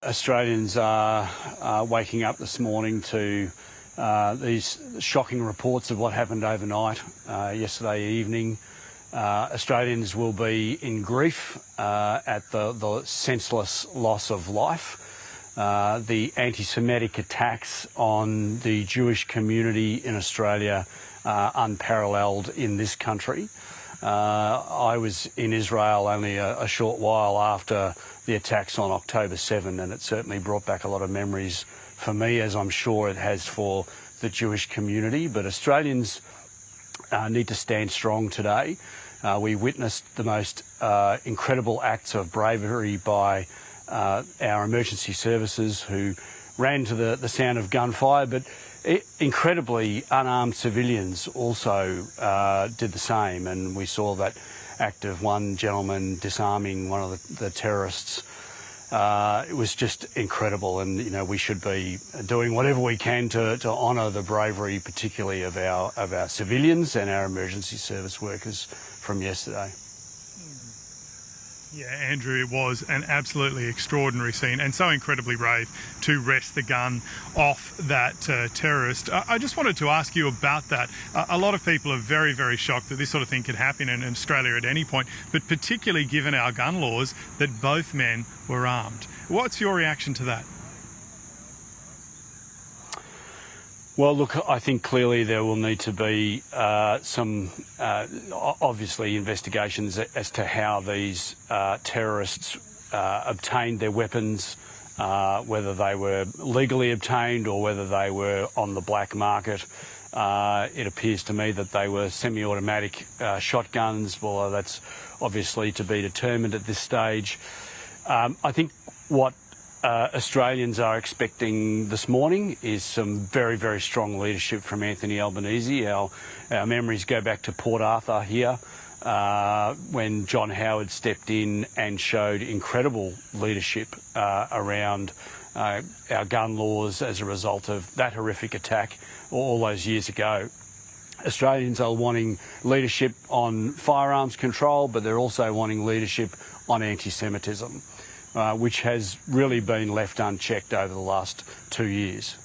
Australians are waking up this morning to these shocking reports of what happened overnight, yesterday evening. Australians will be in grief at the senseless loss of life. The anti-Semitic attacks on the Jewish community in Australia are unparalleled in this country. I was in Israel only a short while after the attacks on October 7, and it certainly brought back a lot of memories for me, as I'm sure it has for the Jewish community. But Australians need to stand strong today. We witnessed the most incredible acts of bravery by our emergency services, who ran to the sound of gunfire, but incredibly unarmed civilians also did the same, and we saw that act of one gentleman disarming one of the terrorists. It was just incredible, and we should be doing whatever we can to honour the bravery, particularly of our civilians and our emergency service workers from yesterday. Yeah, Andrew, it was an absolutely extraordinary scene, and so incredibly brave to wrest the gun off that terrorist. I just wanted to ask you about that. A lot of people are very, very shocked that this sort of thing could happen in Australia at any point, but particularly given our gun laws, that both men were armed. What's your reaction to that? Well, look, I think clearly there will need to be some, obviously, investigations as to how these terrorists obtained their weapons, whether they were legally obtained or whether they were on the black market. It appears to me that they were semi-automatic shotguns, although that's obviously to be determined at this stage. I think what Australians are expecting this morning is some very, very strong leadership from Anthony Albanese. Our memories go back to Port Arthur here, when John Howard stepped in and showed incredible leadership around our gun laws as a result of that horrific attack all those years ago. Australians are wanting leadership on firearms control, but they're also wanting leadership on anti-Semitism, which has really been left unchecked over the last 2 years.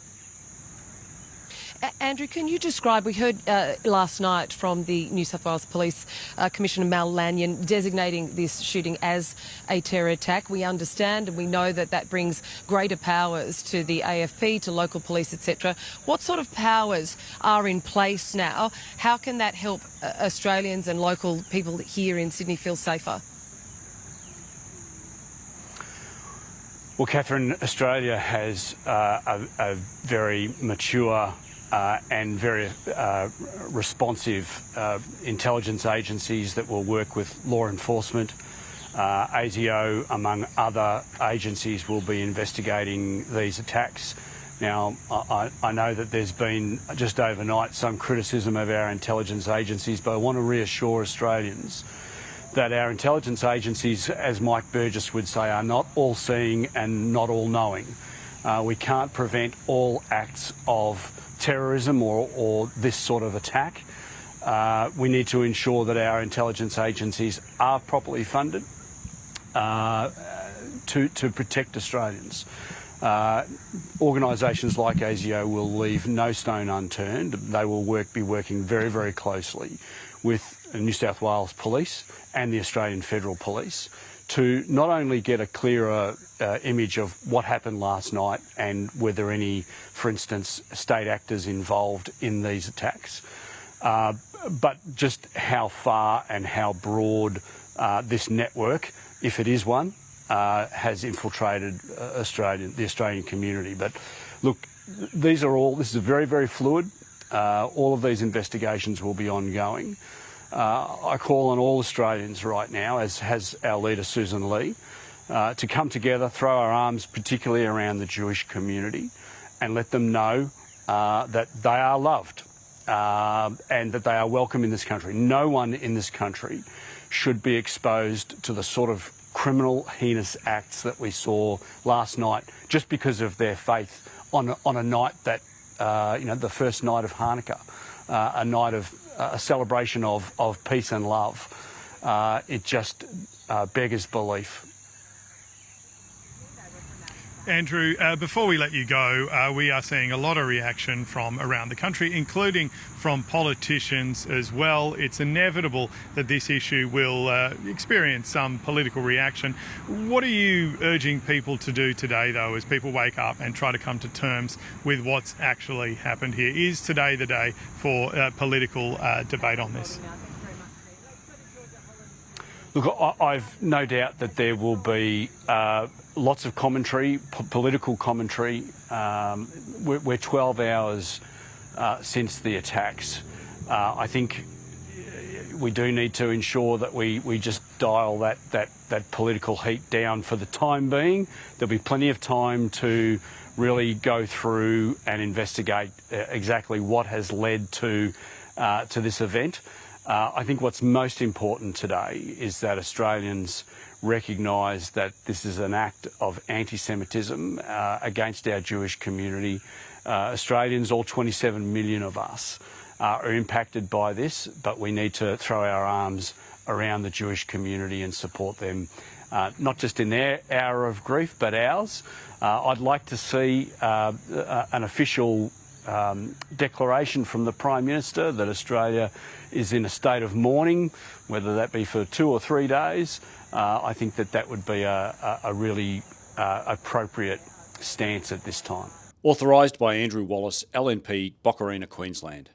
Andrew, can you describe, we heard last night from the New South Wales Police Commissioner Mal Lanyon designating this shooting as a terror attack. We understand and we know that that brings greater powers to the AFP, to local police, etc. What sort of powers are in place now? How can that help Australians and local people here in Sydney feel safer? Well, Catherine, Australia has a very mature and very responsive intelligence agencies that will work with law enforcement. ASIO, among other agencies, will be investigating these attacks. Now, I know that there's been just overnight some criticism of our intelligence agencies, but I want to reassure Australians that our intelligence agencies, as Mike Burgess would say, are not all-seeing and not all-knowing. We can't prevent all acts of terrorism or this sort of attack. We need to ensure that our intelligence agencies are properly funded to protect Australians. Organisations like ASIO will leave no stone unturned. They will be working very, very closely with New South Wales Police and the Australian Federal Police to not only get a clearer image of what happened last night and were there any, for instance, state actors involved in these attacks, but just how far and how broad this network, if it is one, has infiltrated the Australian community. But look, this is very, very fluid. All of these investigations will be ongoing. I call on all Australians right now, as has our leader Susan Lee, to come together, throw our arms particularly around the Jewish community and let them know that they are loved and that they are welcome in this country. No one in this country should be exposed to the sort of criminal, heinous acts that we saw last night just because of their faith on a night that, the first night of Hanukkah, a night of a celebration of peace and love. It just beggars belief. Andrew, before we let you go, we are seeing a lot of reaction from around the country, including from politicians as well. It's inevitable that this issue will experience some political reaction. What are you urging people to do today, though, as people wake up and try to come to terms with what's actually happened here? Is today the day for political debate on this? Look, I've no doubt that there will be lots of commentary, political commentary. We're 12 hours since the attacks. I think we do need to ensure that we just dial that political heat down for the time being. There'll be plenty of time to really go through and investigate exactly what has led to this event. I think what's most important today is that Australians recognise that this is an act of anti-Semitism against our Jewish community. Australians, all 27 million of us, are impacted by this, but we need to throw our arms around the Jewish community and support them, not just in their hour of grief, but ours. I'd like to see an official declaration from the Prime Minister that Australia is in a state of mourning, whether that be for 2 or 3 days. I think that would be a really appropriate stance at this time. Authorised by Andrew Wallace, LNP, Boccarina, Queensland.